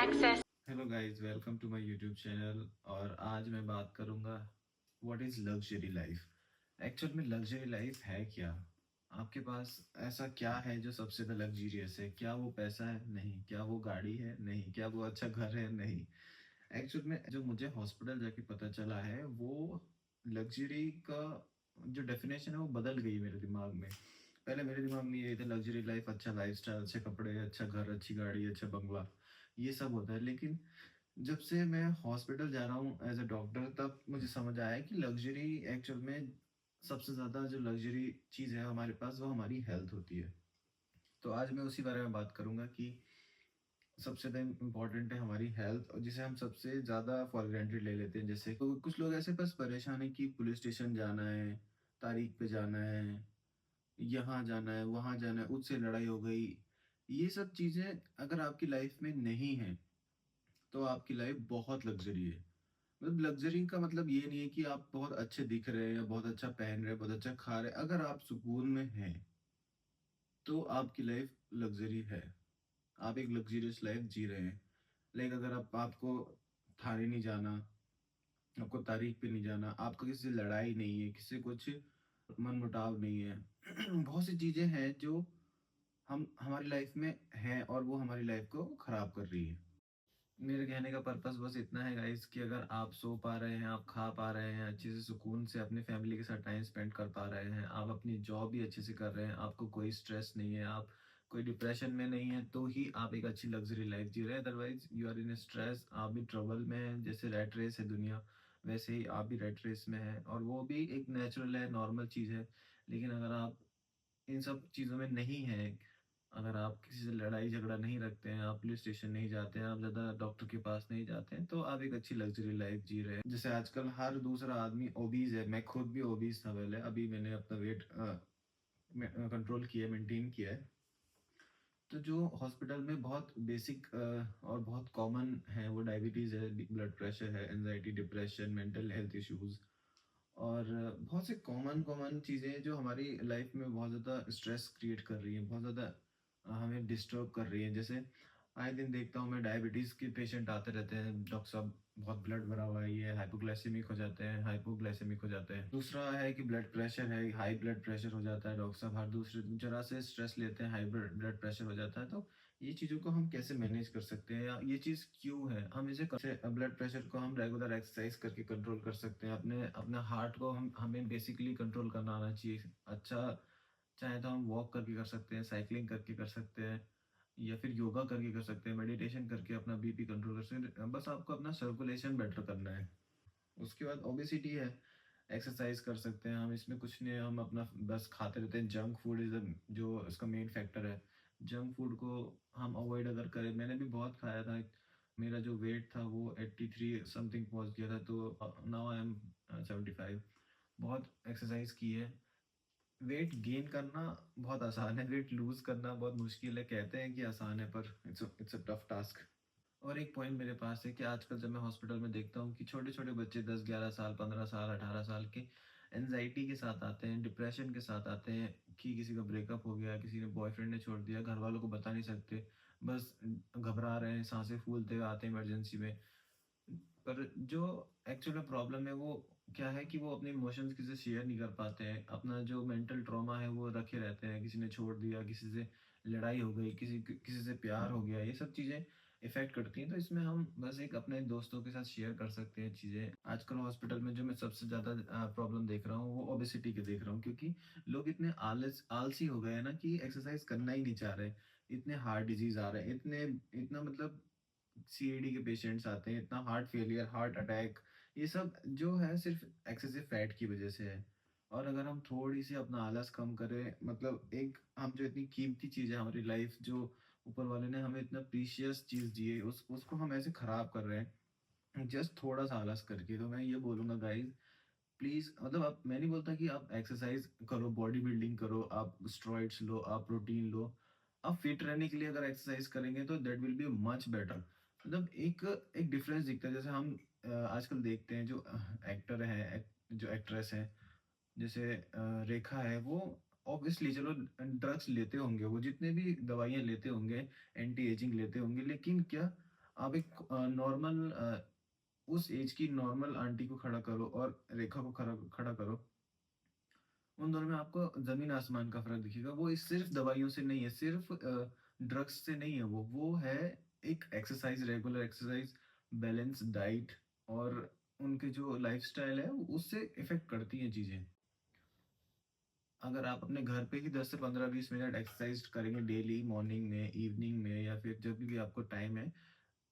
access। Hello guys, welcome to my YouTube channel. और आज मैं बात करूंगा what is luxury life. Actual में लग्जरी लाइफ है क्या? आपके पास ऐसा क्या है जो सबसे ज़्यादा लग्जरियस है? क्या वो पैसा है? नहीं। क्या वो गाड़ी है? नहीं। क्या वो अच्छा घर है? नहीं। एक्चुअल में जो मुझे हॉस्पिटल जाके पता चला है वो लग्जरी का जो डेफिनेशन है वो बदल गई मेरे दिमाग में। पहले मेरे दिमाग में यही था लग्जरी लाइफ अच्छा लाइफस्टाइल, अच्छे कपड़े, अच्छा घर, अच्छी गाड़ी, अच्छा बंगला, ये सब होता है। लेकिन जब से मैं हॉस्पिटल जा रहा हूँ एज़ अ डॉक्टर, तब मुझे समझ आया कि लग्ज़री एक्चुअल में सबसे ज़्यादा जो लग्ज़री चीज़ है हमारे पास, वो हमारी हेल्थ होती है। तो आज मैं उसी बारे में बात करूँगा कि सबसे ज़्यादा इम्पोर्टेंट है हमारी हेल्थ, और जिसे हम सबसे ज़्यादा फॉर ग्रांटेड ले लेते हैं। जैसे तो कुछ लोग ऐसे बस परेशान हैं कि पुलिस स्टेशन जाना है, तारीख पे जाना है, यहाँ जाना है, वहाँ जाना है, उससे लड़ाई हो गई। ये सब चीज़ें अगर आपकी लाइफ़ में नहीं हैं, तो आपकी लाइफ़ बहुत लग्ज़री है। मतलब लग्ज़री का मतलब ये नहीं है कि आप बहुत अच्छे दिख रहे हैं या बहुत अच्छा पहन रहे हैं, बहुत अच्छा खा रहे हैं। अगर आप सुकून में हैं, तो आपकी लाइफ़ लग्ज़री है। आप एक लग्ज़रियस लाइफ़ जी रहे हैं। लाइक अगर आपको थाने नहीं जाना, आपको तारीख पे नहीं जाना, आपका किसी से लड़ाई नहीं है, किसी से कुछ मनमुटाव नहीं है। बहुत सी चीज़ें हैं जो हम हमारी लाइफ़ में हैं और वो हमारी लाइफ़ को ख़राब कर रही है। मेरे कहने का पर्पस बस इतना है गाइस कि अगर आप सो पा रहे हैं, आप खा पा रहे हैं, अच्छे से सुकून से अपनी फैमिली के साथ टाइम स्पेंड कर पा रहे हैं, आप अपनी जॉब भी अच्छे से कर रहे हैं, आपको कोई स्ट्रेस नहीं है, आप कोई डिप्रेशन में नहीं है, तो ही आप एक अच्छी लग्ज़री लाइफ़ जी रहे हैं। Otherwise you are in stress, आप भी ट्रबल में हैं। जैसे रैट रेस है दुनिया, वैसे ही आप भी रैट रेस में हैं, और वो भी एक नेचुरल है, नॉर्मल चीज़ है। लेकिन अगर आप इन सब चीज़ों में नहीं हैं, अगर आप किसी से लड़ाई झगड़ा नहीं रखते हैं, आप पुलिस स्टेशन नहीं जाते हैं, आप ज़्यादा डॉक्टर के पास नहीं जाते हैं, तो आप एक अच्छी लग्ज़री लाइफ़ जी रहे हैं। जैसे आजकल हर दूसरा आदमी ओबीज़ है, मैं खुद भी ओबीज़ था पहले, अभी मैंने अपना वेट कंट्रोल किया है, मेंटेन किया है। तो जो हॉस्पिटल में बहुत बेसिक और बहुत कॉमन है वो डायबिटीज़ है, ब्लड प्रेशर है, anxiety, depression, mental health issues, और बहुत से कॉमन कॉमन चीज़ें जो हमारी लाइफ में बहुत ज़्यादा स्ट्रेस क्रिएट कर रही हैं, बहुत ज़्यादा हमें डिस्टर्ब कर रही हैं। जैसे आए दिन देखता हूँ मैं, डायबिटीज़ के पेशेंट आते रहते हैं, डॉक्टर साहब बहुत ब्लड भरा हुआ है, ये हाइपोग्लाइसेमिक हो जाते हैं, हाइपोग्लाइसेमिक हो जाते हैं। दूसरा है कि ब्लड प्रेशर है, हाई ब्लड प्रेशर हो जाता है, डॉक्टर साहब हर दूसरे दिन ज़रा से स्ट्रेस लेते हैं, हाई ब्लड प्रेशर हो जाता है। तो ये चीज़ों को हम कैसे मैनेज कर सकते हैं, या ये चीज़ क्यों है? हम इसे कैसे, ब्लड प्रेशर को हम रेगुलर एक्सरसाइज करके कंट्रोल कर सकते हैं। अपने अपने हार्ट को हमें बेसिकली कंट्रोल करना आना चाहिए। अच्छा, चाहे तो हम वॉक करके कर सकते हैं, साइक्लिंग करके कर सकते हैं, या फिर योगा करके कर सकते हैं, मेडिटेशन करके अपना बीपी कंट्रोल कर सकते हैं। बस आपको अपना सर्कुलेशन बेटर करना है। उसके बाद ओबेसिटी है, एक्सरसाइज कर सकते हैं हम, इसमें कुछ नहीं है, हम अपना बस खाते रहते हैं। जंक फूड इज़ जो इसका मेन फैक्टर है। जंक फूड को हम अवॉइड अगर करें, मैंने भी बहुत खाया था। मेरा जो वेट था वो 83 समथिंग पहुँच गया था, तो नाउ आई एम 75। बहुत एक्सरसाइज की है। वेट गेन करना बहुत आसान है, वेट लूज़ करना बहुत मुश्किल है। कहते हैं कि आसान है, पर इट्स अ टफ टास्क। और एक पॉइंट मेरे पास है कि आजकल जब मैं हॉस्पिटल में देखता हूँ कि छोटे-छोटे बच्चे 10-11 साल, 15 साल, 18 साल के एंग्ज़ायटी के साथ आते हैं, डिप्रेशन के साथ आते हैं कि किसी का ब्रेकअप हो गया, किसी ने बॉयफ्रेंड ने छोड़ दिया, घरवालों को बता नहीं सकते, बस घबरा रहे हैं, साँसें फूलते हुए आते हैं इमरजेंसी में। पर जो एक्चुअल में प्रॉब्लम है वो क्या है कि वो अपने इमोशंस किसी से शेयर नहीं कर पाते हैं। अपना जो मेंटल ट्रॉमा है वो रखे रहते हैं। किसी ने छोड़ दिया, किसी से लड़ाई हो गई, किसी से प्यार हो गया, ये सब चीज़ें इफ़ेक्ट करती हैं। तो इसमें हम बस एक अपने दोस्तों के साथ शेयर कर सकते हैं चीज़ें। आजकल हॉस्पिटल में जो मैं सबसे ज़्यादा प्रॉब्लम देख रहा हूँ वो ओबेसिटी की देख रहा हूँ, क्योंकि लोग इतने आलसी हो गए हैं ना कि एक्सरसाइज़ करना ही नहीं चाह रहे। इतने हार्ट डिज़ीज़ आ रहे हैं, इतना मतलब सीएडी के पेशेंट्स आते हैं, इतना हार्ट फेलियर, हार्ट अटैक, ये सब जो है सिर्फ़ एक्सेसिव फैट की वज़ह से है। और अगर हम थोड़ी-सी अपना आलस कम करें, मतलब एक हम जो इतनी कीमती चीज़ है हमारी लाइफ़, जो ऊपर वाले ने हमें इतना प्रीशियस चीज़ दी है, उसको हम ऐसे ख़राब कर रहे हैं, जस्ट थोड़ा-सा आलस करके। तो मैं ये बोलूँगा गाइज़, प्लीज़, मतलब आप, मैं नहीं बोलता कि आप एक्सरसाइज़ करो, बॉडी बिल्डिंग करो, आप स्टेरॉइड्स लो, आप प्रोटीन लो। आप फिट रहने के लिए अगर एक्सरसाइज़ करेंगे तो that will be much better. मतलब एक एक डिफरेंस दिखता है। जैसे हम आजकल देखते हैं जो एक्टर हैं, जो एक्ट्रेस हैं, जैसे रेखा है, वो ऑब्वियसली चलो ड्रग्स लेते होंगे, वो जितने भी दवाइयाँ लेते होंगे, एंटी एजिंग लेते होंगे, लेकिन क्या आप एक नॉर्मल उस एज की नॉर्मल आंटी को खड़ा करो और रेखा को खड़ा खड़ा करो, उन दोनों में आपको ज़मीन आसमान का फ़र्क दिखेगा। वो इस सिर्फ़ दवाइयों से नहीं है, सिर्फ़ ड्रग्स से नहीं है वो है एक exercise, regular exercise, balance diet और उनके जो लाइफ़स्टाइल है, उससे इफ़ेक्ट करती हैं चीज़ें। अगर आप अपने घर पे ही 10 से 15-20 मिनट एक्सरसाइज़ करेंगे डेली मॉर्निंग में, इवनिंग में या फिर जब भी आपको टाइम है,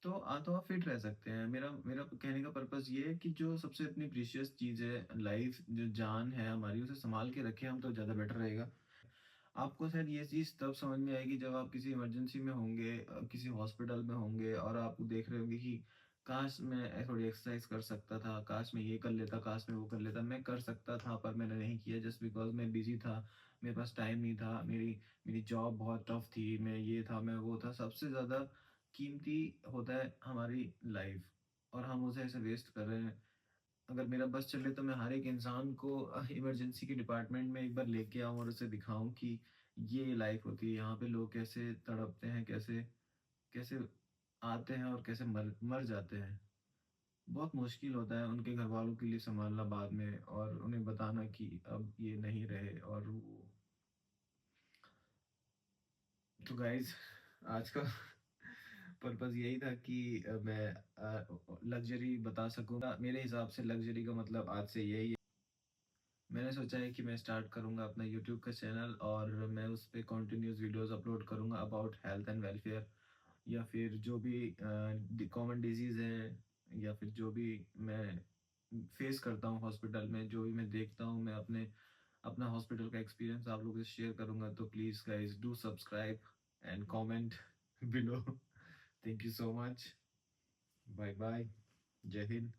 तो आप फिट रह सकते हैं। मेरा मेरा कहने का पर्पज़ ये है कि जो सबसे अपनी प्रीशियस चीज़ है, लाइफ़ जो जान है हमारी, उसे सँभाल के रखें हम तो ज़्यादा बेटर रहेगा। आपको शायद ये चीज़ तब समझ में आएगी जब आप किसी इमरजेंसी में होंगे, किसी हॉस्पिटल में होंगे और आप देख रहे होंगे कि काश मैं थोड़ी एक्सरसाइज कर सकता था, काश मैं ये कर लेता, काश मैं वो कर लेता। मैं कर सकता था पर मैंने नहीं किया जस्ट बिकॉज़ मैं बिज़ी था, मेरे पास टाइम नहीं था, मेरी मेरी जॉब बहुत टफ़ थी, मैं ये था, मैं वो था। सबसे ज़्यादा कीमती होता है हमारी लाइफ़ और हम उसे ऐसे वेस्ट कर रहे हैं। अगर मेरा बस चले तो मैं हर एक इंसान को इमरजेंसी के डिपार्टमेंट में एक बार लेके आऊँ और उसे दिखाऊँ कि ये लाइफ होती है, यहाँ पे लोग कैसे तड़पते हैं, कैसे कैसे आते हैं और कैसे मर मर जाते हैं। बहुत मुश्किल होता है उनके घरवालों के लिए सँभालना बाद में और उन्हें बताना कि अब ये नहीं रहे और वो तो गाइज़ आज का पर्पज़ यही था कि मैं लग्ज़री बता सकूँ। मेरे हिसाब से लग्ज़री का मतलब आज से यही है। मैंने सोचा है कि मैं स्टार्ट करूँगा अपना यूट्यूब का चैनल और मैं उस पे कंटिन्यूअस वीडियोस अपलोड करूँगा अबाउट हेल्थ एंड वेलफेयर या फिर जो भी कॉमन डिजीज़ हैं या फिर जो भी मैं फेस करता हूँ हॉस्पिटल में, जो भी मैं देखता हूँ, मैं अपना हॉस्पिटल का एक्सपीरियंस आप लोगों से शेयर करूँगा। तो please guys do subscribe and comment below. Thank you so much. Bye bye. जय हिंद।